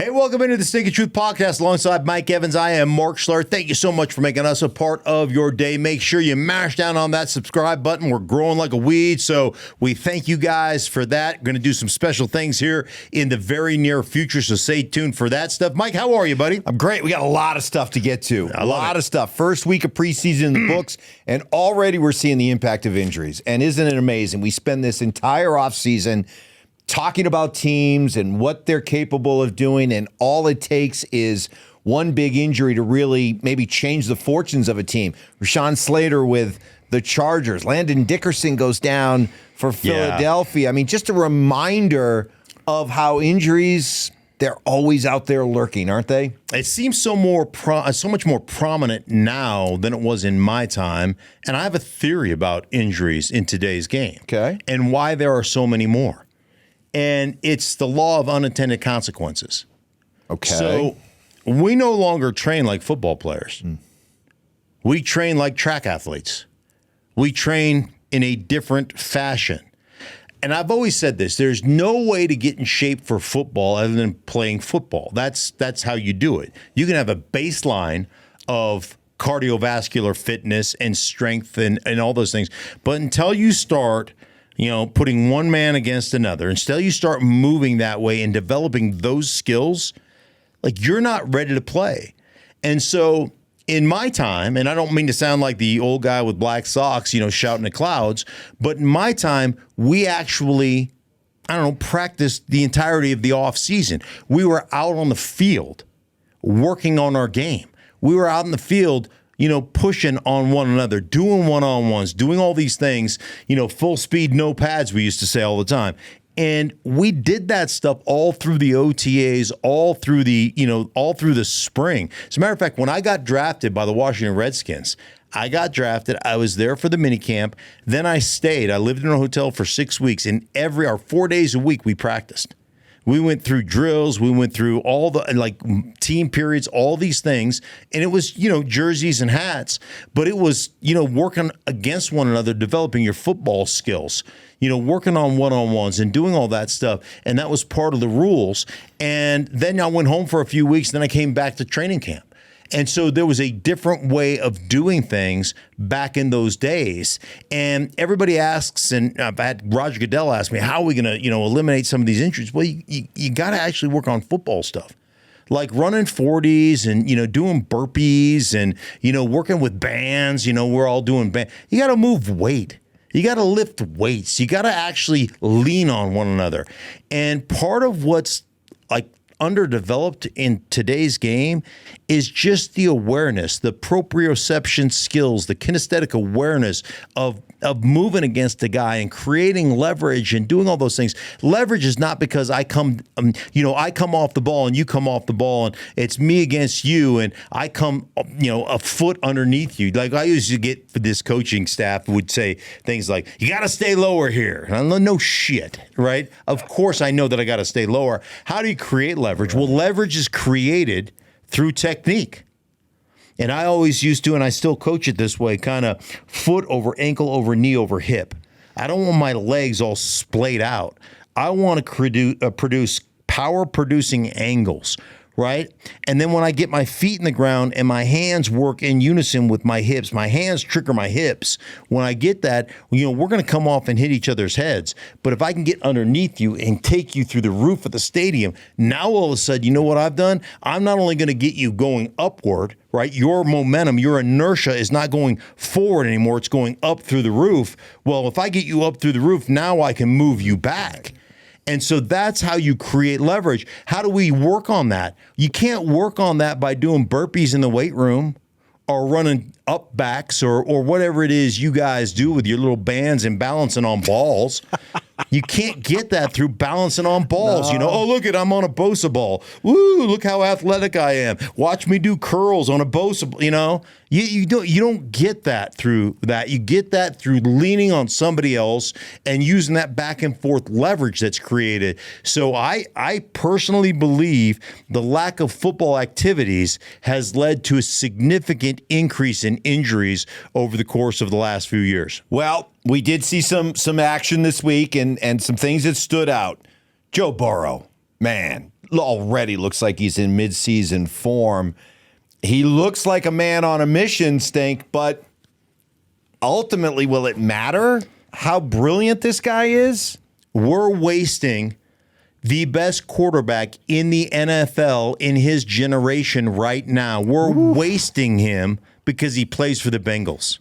Hey, welcome into the Stinkin Truth Podcast alongside Mike Evans. I am Mark Schlereth. Thank you so much for making us a part of your day. Make sure you mash down on that subscribe button. We're growing like a weed, so we thank you guys for that. We're going to do some special things here in the very near future, so stay tuned for that stuff. Mike, how are you, buddy? I'm great. We got a lot of stuff to get to. A lot of stuff. First week of preseason in the books, and already we're seeing the impact of injuries. And isn't it amazing? We spend this entire offseason talking about teams and what they're capable of doing, and all it takes is one big injury to really maybe change the fortunes of a team. Rashawn Slater with the Chargers. Landon Dickerson goes down for Philadelphia. I mean, just a reminder of how injuries, they're always out there lurking, aren't they? It seems so much more prominent now than it was in my time, and I have a theory about injuries in today's game. Okay. And why there are so many more. And it's the law of unintended consequences. Okay. So we no longer train like football players. We train like track athletes. We train in a different fashion. And I've always said this, there's no way to get in shape for football other than playing football. That's how you do it. You can have a baseline of cardiovascular fitness and strength and all those things. But until you start putting one man against another, until you start moving that way and developing those skills, like, you're not ready to play. And so in my time, and I don't mean to sound like the old guy with black socks, shouting at clouds, but in my time, we actually, practiced the entirety of the off season. We were out on the field working on our game. We were out in the field pushing on one another, doing one-on-ones, doing all these things, full speed, no pads, we used to say all the time. And we did that stuff all through the OTAs, all through the spring. As a matter of fact, when I got drafted by the Washington Redskins, I was there for the minicamp. Then I stayed. I lived in a hotel for 6 weeks, and 4 days a week we practiced. We went through drills. We went through all the team periods, all these things. And it was, jerseys and hats, but it was, working against one another, developing your football skills, working on one-on-ones and doing all that stuff. And that was part of the rules. And then I went home for a few weeks. Then I came back to training camp. And so there was a different way of doing things back in those days. And everybody asks, and I've had Roger Goodell ask me, how are we going to, eliminate some of these injuries? Well, you got to actually work on football stuff, like running 40s and, doing burpees and, working with bands. We're all doing bands. You got to move weight. You got to lift weights. You got to actually lean on one another. And part of what's underdeveloped in today's game is just the awareness, the proprioception skills, the kinesthetic awareness of moving against the guy and creating leverage and doing all those things. Leverage is not because I come off the ball and you come off the ball and it's me against you and I come, a foot underneath you. Like I used to get for this coaching staff would say things like, you got to stay lower here. And I'm like, no shit, right? Of course I know that I got to stay lower. How do you create leverage? Well, leverage is created through technique. And I always used to, and I still coach it this way, kind of foot over ankle over knee over hip. I don't want my legs all splayed out. I want to produce power-producing angles, right? And then when I get my feet in the ground and my hands work in unison with my hips, my hands trigger my hips. When I get that, we're going to come off and hit each other's heads. But if I can get underneath you and take you through the roof of the stadium, now all of a sudden, you know what I've done? I'm not only going to get you going upward, right? Your momentum, your inertia is not going forward anymore. It's going up through the roof. Well, if I get you up through the roof, now I can move you back. And so that's how you create leverage. How do we work on that? You can't work on that by doing burpees in the weight room or running up backs or whatever it is you guys do with your little bands and balancing on balls. You can't get that through balancing on balls. No. Oh, look I'm on a Bosa ball. Woo, look how athletic I am. Watch me do curls on a Bosa ball. You don't get that through that. You get that through leaning on somebody else and using that back and forth leverage that's created. So I personally believe the lack of football activities has led to a significant increase in injuries over the course of the last few years. Well, we did see some action this week and some things that stood out. Joe Burrow, man, already looks like he's in midseason form. He looks like a man on a mission, Stink, but ultimately, will it matter how brilliant this guy is? We're wasting the best quarterback in the NFL in his generation right now. We're wasting him because he plays for the Bengals.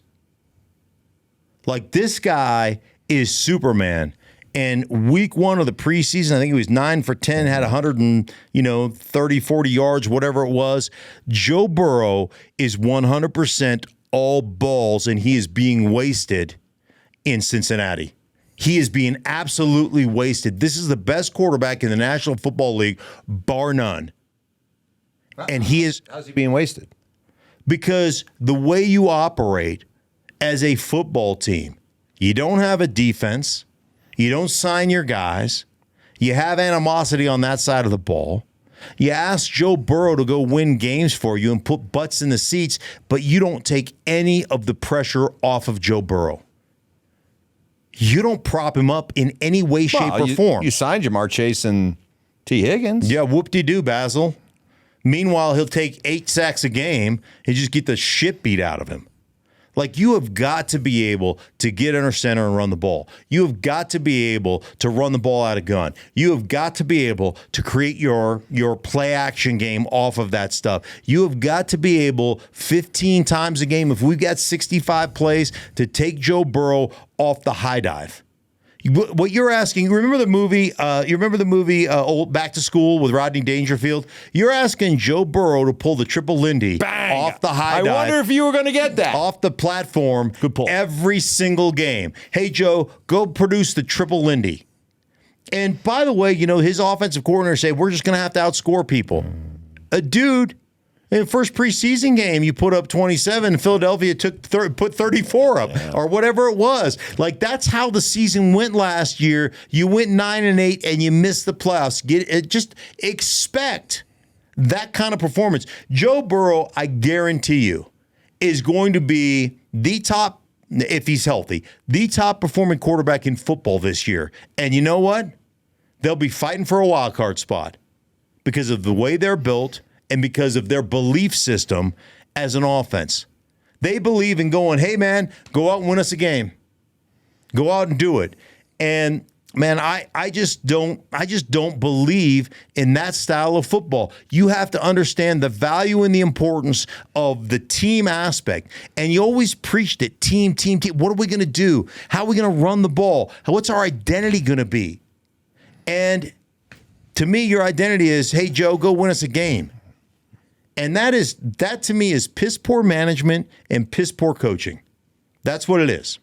Like, this guy is Superman. And week one of the preseason, I think he was 9 for 10, had 130, 40 yards, whatever it was. Joe Burrow is 100% all balls, and he is being wasted in Cincinnati. He is being absolutely wasted. This is the best quarterback in the National Football League, bar none. And he is... How's he being wasted? Because the way you operate as a football team, you don't have a defense. You don't sign your guys. You have animosity on that side of the ball. You ask Joe Burrow to go win games for you and put butts in the seats, but you don't take any of the pressure off of Joe Burrow. You don't prop him up in any way, shape, or form. You signed Jamar Chase and T. Higgins. Yeah, whoop-de-doo, Basil. Meanwhile, he'll take 8 sacks a game and just get the shit beat out of him. Like, you have got to be able to get under center and run the ball. You have got to be able to run the ball out of gun. You have got to be able to create your play action game off of that stuff. You have got to be able 15 times a game, if we've got 65 plays, to take Joe Burrow off the high dive. What you're asking, you remember the movie Old Back to School with Rodney Dangerfield? You're asking Joe Burrow to pull the triple Lindy off the high dive. I wonder if you were going to get that. Off the platform. Good pull. Every single game. Hey, Joe, go produce the triple Lindy. And by the way, his offensive coordinator said, we're just going to have to outscore people. A dude, in the first preseason game, you put up 27, and Philadelphia put 34 up, or whatever it was. Like, that's how the season went last year. You went 9-8, and you missed the playoffs. Just expect that kind of performance. Joe Burrow, I guarantee you, is going to be the top, if he's healthy, the top performing quarterback in football this year. And you know what? They'll be fighting for a wild card spot because of the way they're built and because of their belief system as an offense. They believe in going, hey, man, go out and win us a game. Go out and do it. And, man, I just don't believe in that style of football. You have to understand the value and the importance of the team aspect. And you always preached it, team. What are we going to do? How are we going to run the ball? What's our identity going to be? And to me, your identity is, hey, Joe, go win us a game. And that to me is piss poor management and piss poor coaching. That's what it is.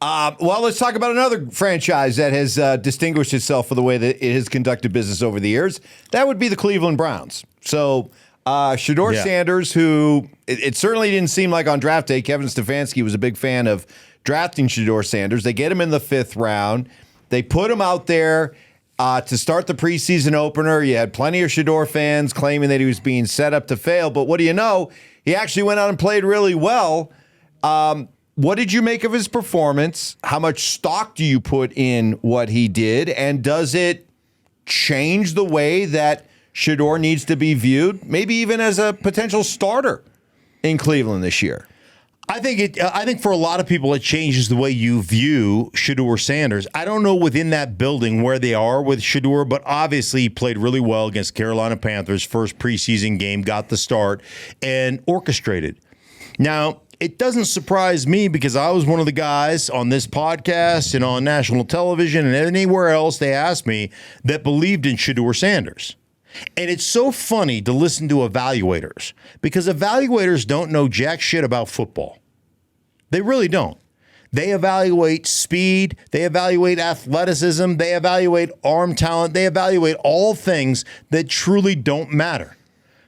Well, let's talk about another franchise that has distinguished itself for the way that it has conducted business over the years. That would be the Cleveland Browns. So Shedeur Sanders, who it certainly didn't seem like on draft day, Kevin Stefanski was a big fan of drafting Shedeur Sanders. They get him in the 5th round. They put him out there to start the preseason opener. You had plenty of Shedeur fans claiming that he was being set up to fail. But what do you know? He actually went out and played really well. What did you make of his performance? How much stock do you put in what he did? And does it change the way that Shedeur needs to be viewed? Maybe even as a potential starter in Cleveland this year? I think for a lot of people, it changes the way you view Shedeur Sanders. I don't know within that building where they are with Shedeur, but obviously he played really well against Carolina Panthers, first preseason game, got the start, and orchestrated. Now, it doesn't surprise me because I was one of the guys on this podcast and on national television and anywhere else they asked me that believed in Shedeur Sanders. And it's so funny to listen to evaluators because evaluators don't know jack shit about football. They really don't. They evaluate speed. They evaluate athleticism. They evaluate arm talent. They evaluate all things that truly don't matter.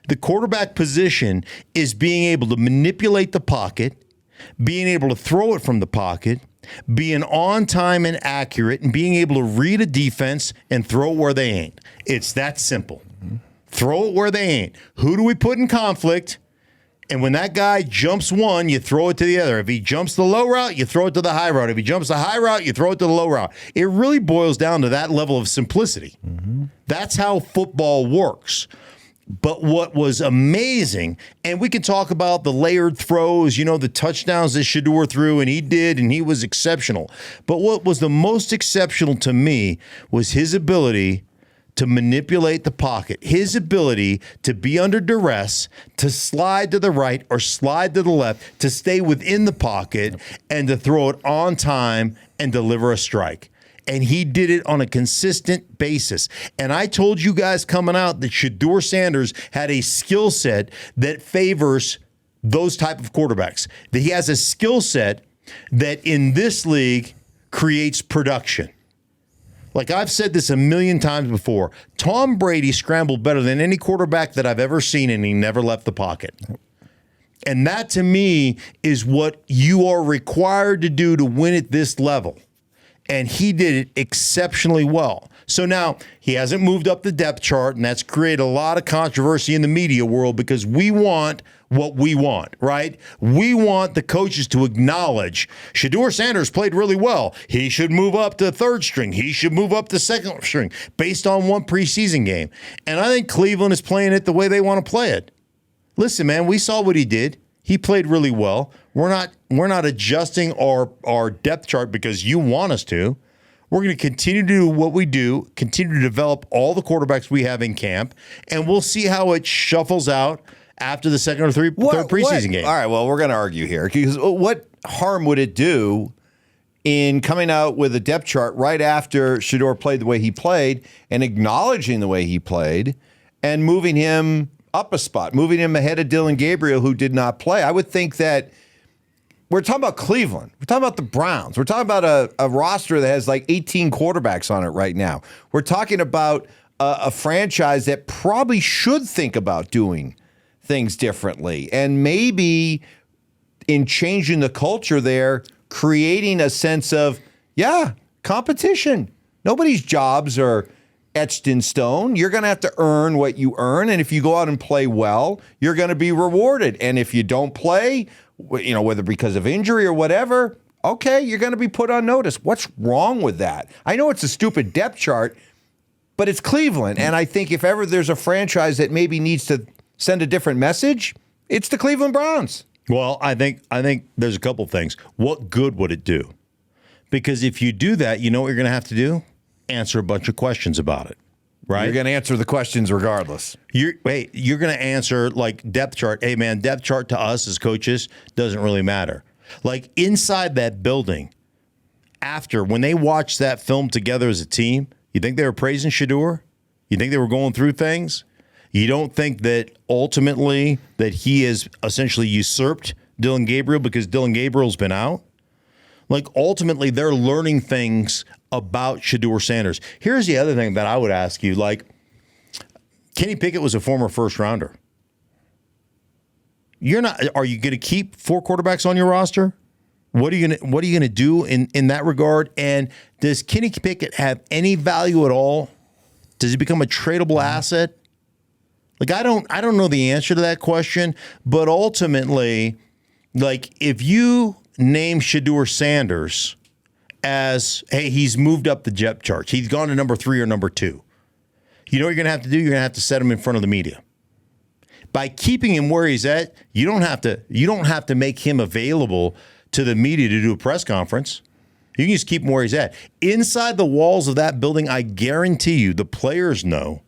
The quarterback position is being able to manipulate the pocket, being able to throw it from the pocket, being on time and accurate, and being able to read a defense and throw it where they ain't. It's that simple. Throw it where they ain't. Who do we put in conflict? And when that guy jumps one, you throw it to the other. If he jumps the low route, you throw it to the high route. If he jumps the high route, you throw it to the low route. It really boils down to that level of simplicity. Mm-hmm. That's how football works. But what was amazing, and we can talk about the layered throws, the touchdowns that Shedeur threw, and he was exceptional. But what was the most exceptional to me was his ability to manipulate the pocket, his ability to be under duress, to slide to the right or slide to the left, to stay within the pocket, and to throw it on time and deliver a strike. And he did it on a consistent basis. And I told you guys coming out that Shedeur Sanders had a skill set that favors those type of quarterbacks. That he has a skill set that in this league creates production. Like I've said this a million times before, Tom Brady scrambled better than any quarterback that I've ever seen, and he never left the pocket. And that to me is what you are required to do to win at this level. And he did it exceptionally well. So now he hasn't moved up the depth chart, and that's created a lot of controversy in the media world because we want what we want, right? We want the coaches to acknowledge Shedeur Sanders played really well. He should move up to third string. He should move up to second string based on one preseason game. And I think Cleveland is playing it the way they want to play it. Listen, man, we saw what he did. He played really well. We're not adjusting our depth chart because you want us to. We're going to continue to do what we do, continue to develop all the quarterbacks we have in camp, and we'll see how it shuffles out after the second or third preseason game. All right, well, we're going to argue here because what harm would it do in coming out with a depth chart right after Shedeur played the way he played and acknowledging the way he played and moving him up a spot, moving him ahead of Dillon Gabriel, who did not play? I would think that we're talking about Cleveland. We're talking about the Browns. We're talking about a roster that has like 18 quarterbacks on it right now. We're talking about a franchise that probably should think about doing things differently. And maybe in changing the culture there, creating a sense of, competition. Nobody's jobs are etched in stone. You're going to have to earn what you earn. And if you go out and play well, you're going to be rewarded. And if you don't play, whether because of injury or whatever, okay, you're going to be put on notice. What's wrong with that? I know it's a stupid depth chart, but it's Cleveland. And I think if ever there's a franchise that maybe needs to send a different message, it's the Cleveland Browns. Well, I think there's a couple things. What good would it do? Because if you do that, you know what you're going to have to do? Answer a bunch of questions about it, right? You're going to answer the questions regardless. You're going to answer like depth chart. Hey, man, depth chart to us as coaches doesn't really matter. Like inside that building, when they watched that film together as a team, you think they were praising Shedeur? You think they were going through things? You don't think that ultimately that he has essentially usurped Dillon Gabriel because Dillon Gabriel's been out? Like ultimately they're learning things about Shedeur Sanders. Here's the other thing that I would ask you, like Kenny Pickett was a former first rounder. Are you going to keep 4 quarterbacks on your roster? What are you going to do in that regard? And does Kenny Pickett have any value at all? Does he become a tradable asset? Like I don't know the answer to that question, but ultimately, like if you name Shedeur Sanders as, hey, he's moved up the depth charts. He's gone to number 3 or number 2. You know what you're going to have to do? You're going to have to set him in front of the media. By keeping him where he's at, you don't have to make him available to the media to do a press conference. You can just keep him where he's at. Inside the walls of that building, I guarantee you the players know.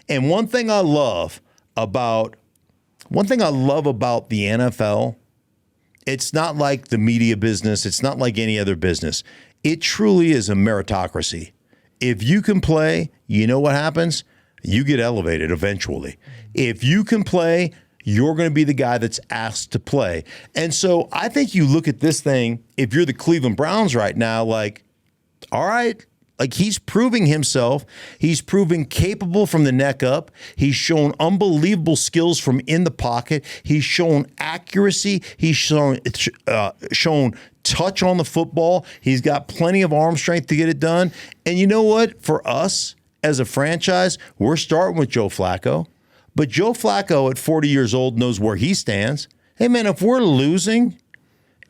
And one thing I love about the NFL, it's not like the media business. It's not like any other business. It truly is a meritocracy. If you can play, you know what happens? You get elevated eventually. If you can play, you're going to be the guy that's asked to play. And so I think you look at this thing, if you're the Cleveland Browns right now, like, all right, like he's proving himself. He's proven capable from the neck up. He's shown unbelievable skills from in the pocket. He's shown accuracy. He's shown touch on the football. He's got plenty of arm strength to get it done. And you know what? For us as a franchise, we're starting with Joe Flacco. But Joe Flacco at 40 years old knows where he stands. Hey, man, if we're losing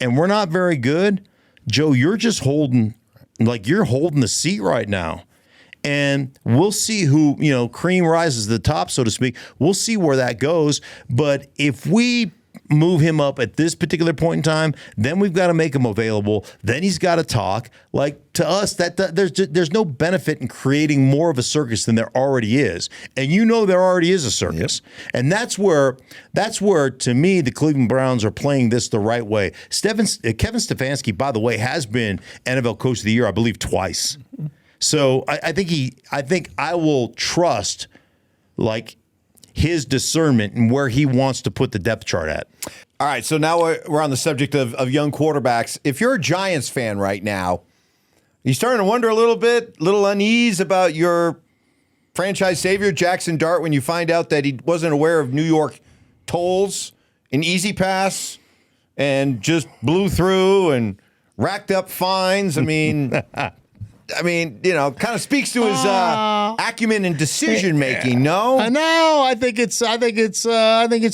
and we're not very good, Joe, you're just holding the seat right now. And we'll see who, cream rises to the top, so to speak. We'll see where that goes. But if we move him up at this particular point in time, then we've got to make him available. Then he's got to talk. Like, to us, there's no benefit in creating more of a circus than there already is. And there already is a circus. Yep. And that's where, to me, the Cleveland Browns are playing this the right way. Kevin Stefanski, by the way, has been NFL Coach of the Year, I believe, twice. So I think I will trust, like, his discernment and where he wants to put the depth chart at. All right, so now we're on the subject of young quarterbacks. If you're a Giants fan right now, you're starting to wonder a little unease about your franchise savior, Jaxson Dart, when you find out that he wasn't aware of New York tolls, an easy pass, and just blew through and racked up fines. I mean... kind of speaks to his acumen and decision making. No, I know. I think it's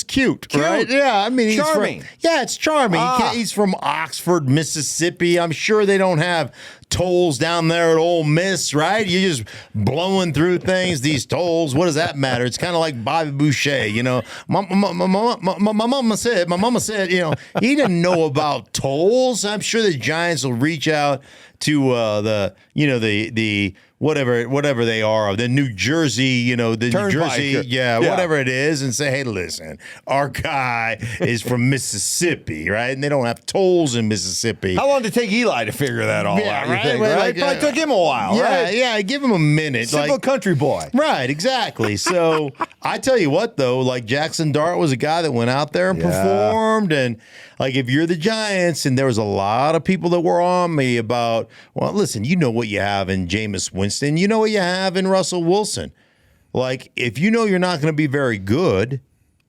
cute, right? Yeah, I mean, charming. It's charming. He's from Oxford, Mississippi. I'm sure they don't have tolls down there at Ole Miss, right? You're just blowing through things. These tolls, what does that matter? It's kind of like Bobby Boucher, My mama said, he didn't know about tolls. I'm sure the Giants will reach out to the whatever they are, the New Jersey, whatever it is, and say, hey, listen, our guy is from Mississippi, right? And they don't have tolls in Mississippi. How long did it take Eli to figure that all out? Right? You think, right? Probably took him a while, right? Yeah, give him a minute. Simple country boy. Right, exactly. So I tell you what, though, like Jaxson Dart was a guy that went out there and performed, and like if you're the Giants, and there was a lot of people that were on me about, well, listen, you know what you have in Jameis Winston, you know what you have in Russell Wilson. Like, if you know you're not going to be very good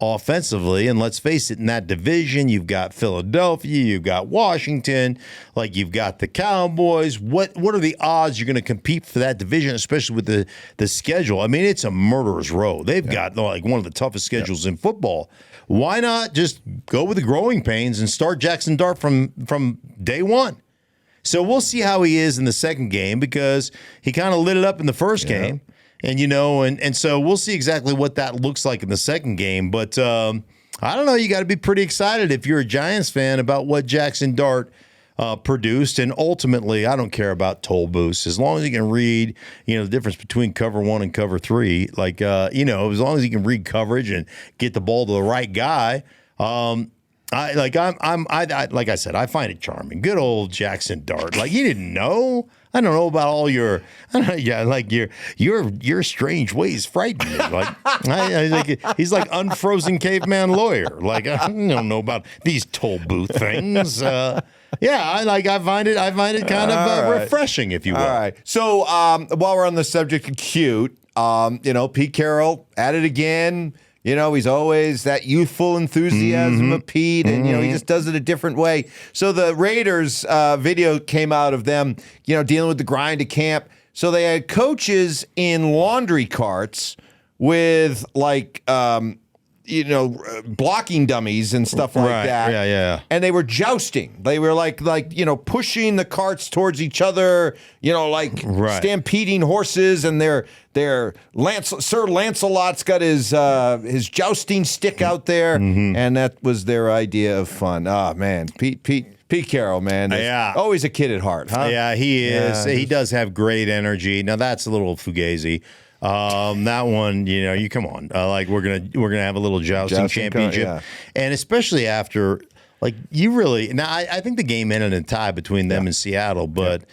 offensively, and let's face it, in that division, you've got Philadelphia, you've got Washington, like you've got the Cowboys. What are the odds you're going to compete for that division, especially with the schedule? I mean, it's a murderer's row. They've got like one of the toughest schedules in football. Why not just go with the growing pains and start Jaxson Dart from day one? So we'll see how he is in the second game, because he kind of lit it up in the first game. And, and so we'll see exactly what that looks like in the second game. But I don't know. You got to be pretty excited if you're a Giants fan about what Jaxson Dart produced. And ultimately, I don't care about toll booths. As long as you can read, the difference between cover 1 and cover 3, like, as long as you can read coverage and get the ball to the right guy. Like I said, I find it charming. Good old Jaxson Dart. Like, you didn't know. I don't know about all your, your strange ways frighten me. Like, he's like unfrozen caveman lawyer. Like, I don't know about these toll booth things. I find it kind of refreshing, if you will. All right. So while we're on the subject of cute, Pete Carroll at it again. He's always that youthful enthusiasm of Pete, and, he just does it a different way. So the Raiders video came out of them, dealing with the grind of camp. So they had coaches in laundry carts with, like, blocking dummies and stuff like that. Yeah. And they were jousting. They were like pushing the carts towards each other, stampeding horses, and Sir Lancelot's got his jousting stick out there, and that was their idea of fun. Oh man, Pete Carroll, man. Always a kid at heart, huh? Yeah, he is. He does have great energy. Now that's a little fugazi. That one, you come on. Like we're gonna have a little jousting championship, and especially after, like, you really. Now I think the game ended in a tie between them and Seattle, but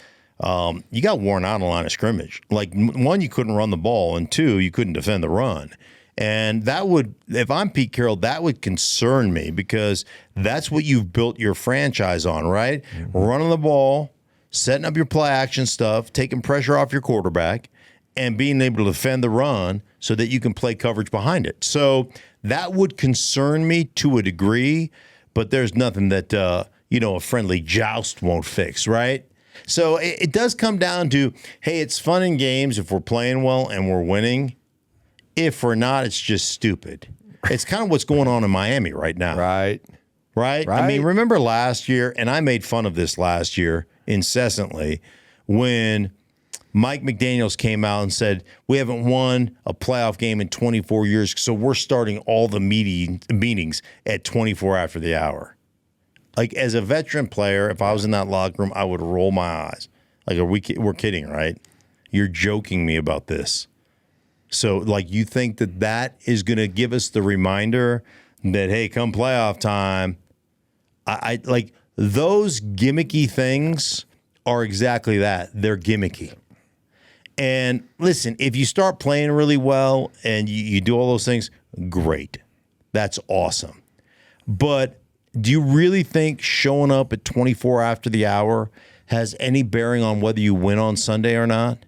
you got worn out on the line of scrimmage. Like, one, you couldn't run the ball, and two, you couldn't defend the run. And that would, if I'm Pete Carroll, that would concern me, because that's what you've built your franchise on, right? Running the ball, setting up your play action stuff, taking pressure off your quarterback, and being able to defend the run so that you can play coverage behind it. So that would concern me to a degree, but there's nothing that, a friendly joust won't fix, right? So it does come down to, hey, it's fun in games if we're playing well and we're winning. If we're not, it's just stupid. It's kind of what's going on in Miami right now. right? I mean, remember last year, and I made fun of this last year incessantly, when Mike McDaniels came out and said, we haven't won a playoff game in 24 years, so we're starting all the meetings at 24 after the hour. Like, as a veteran player, if I was in that locker room, I would roll my eyes. Like, we're kidding, right? You're joking me about this. So, like, you think that is going to give us the reminder that, hey, come playoff time, I like those gimmicky things are exactly that. They're gimmicky. And listen, if you start playing really well and you do all those things, great. That's awesome. But do you really think showing up at 24 after the hour has any bearing on whether you win on Sunday or not?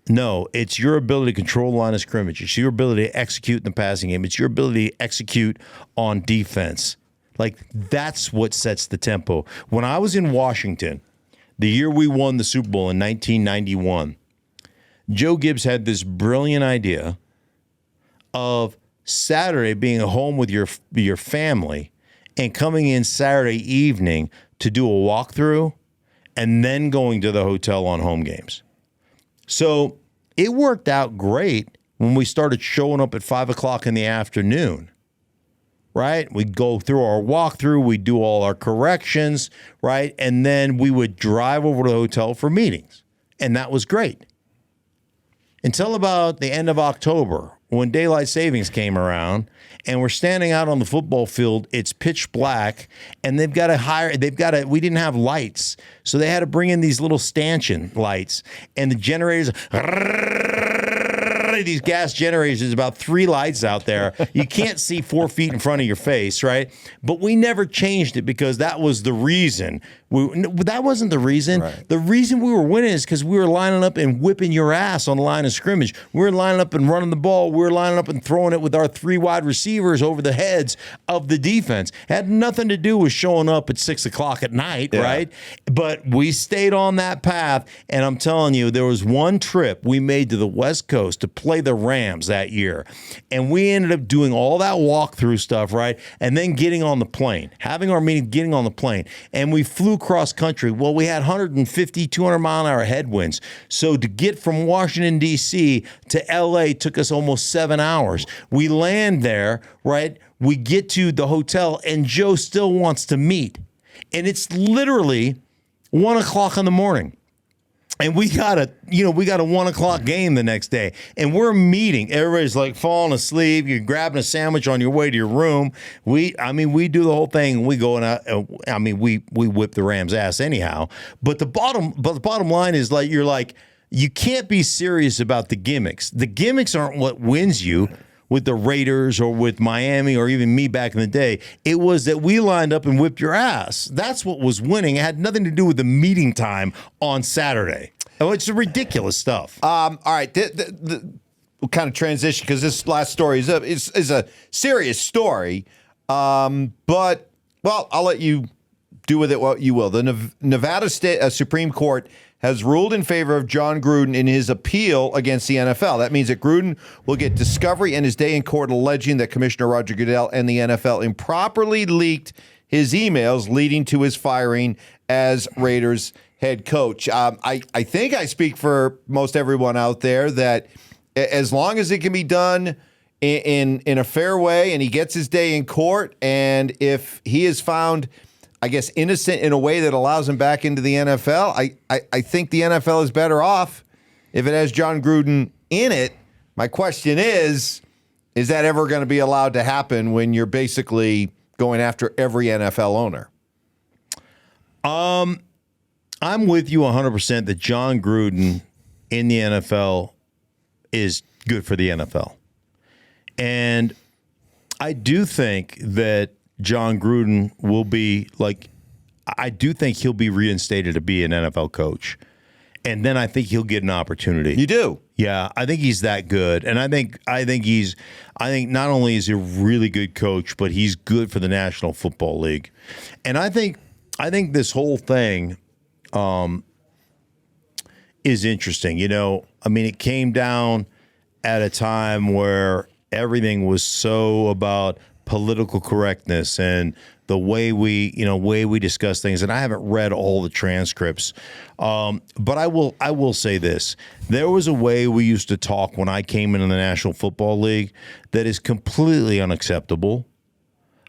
No, it's your ability to control the line of scrimmage. It's your ability to execute in the passing game. It's your ability to execute on defense. Like, that's what sets the tempo. When I was in Washington, the year we won the Super Bowl in 1991, Joe Gibbs had this brilliant idea of Saturday being at home with your family and coming in Saturday evening to do a walkthrough and then going to the hotel on home games. So it worked out great when we started showing up at 5 o'clock in the afternoon, right? We'd go through our walkthrough, we'd do all our corrections, right? And then we would drive over to the hotel for meetings. And that was great. Until about the end of October, when daylight savings came around and we're standing out on the football field, it's pitch black, and we didn't have lights. So they had to bring in these little stanchion lights, and the generators, these gas generators, there's about 3 lights out there. You can't see 4 feet in front of your face, right? But we never changed it because that was the reason. That wasn't the reason. Right. The reason we were winning is because we were lining up and whipping your ass on the line of scrimmage. We were lining up and running the ball. We were lining up and throwing it with our 3 wide receivers over the heads of the defense. It had nothing to do with showing up at 6 o'clock at night, right? But we stayed on that path, and I'm telling you, there was one trip we made to the West Coast to play the Rams that year, and we ended up doing all that walkthrough stuff, right? And then getting on the plane, having our meeting, getting on the plane, and we flew cross country. Well, we had 150, 200 mile an hour headwinds. So to get from Washington, D.C. to L.A. took us almost 7 hours. We land there, right? We get to the hotel, and Joe still wants to meet. And it's literally 1 o'clock in the morning. And we got a 1 o'clock game the next day, and we're meeting. Everybody's like falling asleep. You're grabbing a sandwich on your way to your room. We do the whole thing. We go and we whip the Rams' ass anyhow. But the bottom line is, like, you can't be serious about the gimmicks. The gimmicks aren't what wins you. With the Raiders or with Miami or even me back in the day, it was that we lined up and whipped your ass. That's what was winning. It had nothing to do with the meeting time on Saturday. It's ridiculous stuff. All right, we'll kind of transition because this last story is a serious story. But I'll let you do with it what you will. The Nevada State Supreme Court has ruled in favor of Jon Gruden in his appeal against the NFL. That means that Gruden will get discovery and his day in court alleging that Commissioner Roger Goodell and the NFL improperly leaked his emails leading to his firing as Raiders head coach. I think I speak for most everyone out there that as long as it can be done in a fair way and he gets his day in court, and if he is found, I guess, innocent in a way that allows him back into the NFL, I think the NFL is better off if it has Jon Gruden in it. My question is that ever going to be allowed to happen when you're basically going after every NFL owner? I'm with you 100% that Jon Gruden in the NFL is good for the NFL. And I do think that Jon Gruden will be I do think he'll be reinstated to be an NFL coach. And then I think he'll get an opportunity. You do? Yeah, I think he's that good. And I think not only is he a really good coach, but he's good for the National Football League. And I think this whole thing is interesting. It came down at a time where everything was so about political correctness and the way we discuss things. And I haven't read all the transcripts, but I will say this: there was a way we used to talk when I came into the National Football League that is completely unacceptable,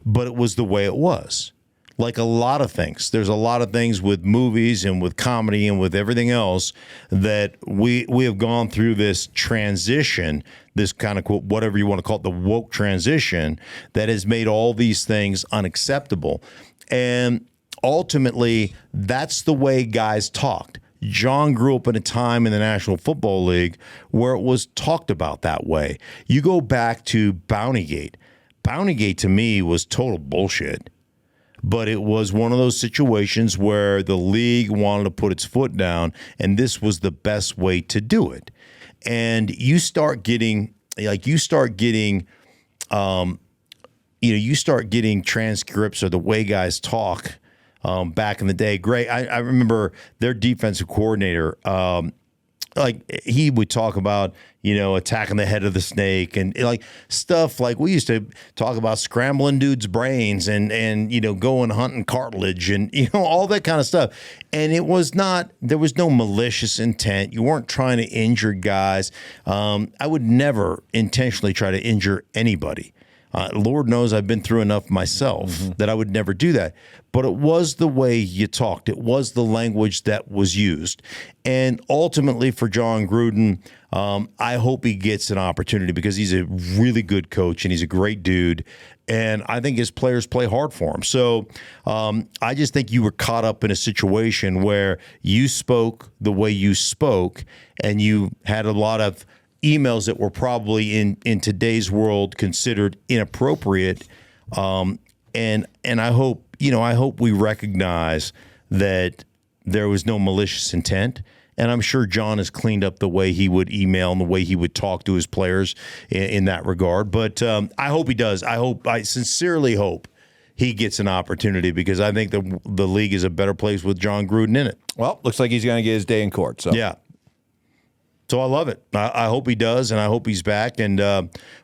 but it was the way it was. Like a lot of things, there's a lot of things with movies and with comedy and with everything else that we have gone through this transition, this kind of, quote, whatever you want to call it, the woke transition that has made all these things unacceptable. And ultimately, that's the way guys talked. Jon grew up in a time in the National Football League where it was talked about that way. You go back to Bountygate. Bountygate to me was total bullshit. But it was one of those situations where the league wanted to put its foot down, and this was the best way to do it. And you start getting transcripts of the way guys talk back in the day. Great. I remember their defensive coordinator, he would talk about, attacking the head of the snake and like stuff like we used to talk about scrambling dudes' brains and going hunting cartilage and, all that kind of stuff. And there was no malicious intent. You weren't trying to injure guys. I would never intentionally try to injure anybody. Lord knows I've been through enough myself that I would never do that. But it was the way you talked. It was the language that was used. And ultimately for Jon Gruden, I hope he gets an opportunity because he's a really good coach and he's a great dude. And I think his players play hard for him. So I just think you were caught up in a situation where you spoke the way you spoke and you had a lot of emails that were probably in today's world considered inappropriate. And I hope we recognize that there was no malicious intent. And I'm sure Jon has cleaned up the way he would email and the way he would talk to his players in that regard. But I hope he does. I sincerely hope he gets an opportunity because I think the league is a better place with Jon Gruden in it. Well, looks like he's going to get his day in court. So yeah. So I love it. I hope he does, and I hope he's back, and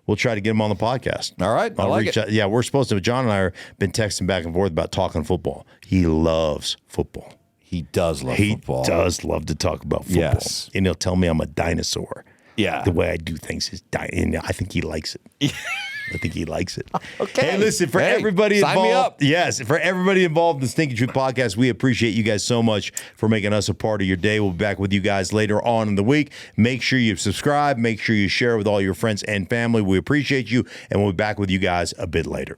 we'll try to get him on the podcast. All right. I'll reach out. Yeah, we're supposed to. Jon and I have been texting back and forth about talking football. He loves football. He does love football. He does love to talk about football. Yes. And he'll tell me I'm a dinosaur. Yeah. The way I do things is and I think he likes it. I think he likes it. Okay. Hey, listen, for everybody involved. Sign me up. Yes, for everybody involved in the Stinkin' Truth podcast, we appreciate you guys so much for making us a part of your day. We'll be back with you guys later on in the week. Make sure you subscribe. Make sure you share with all your friends and family. We appreciate you, and we'll be back with you guys a bit later.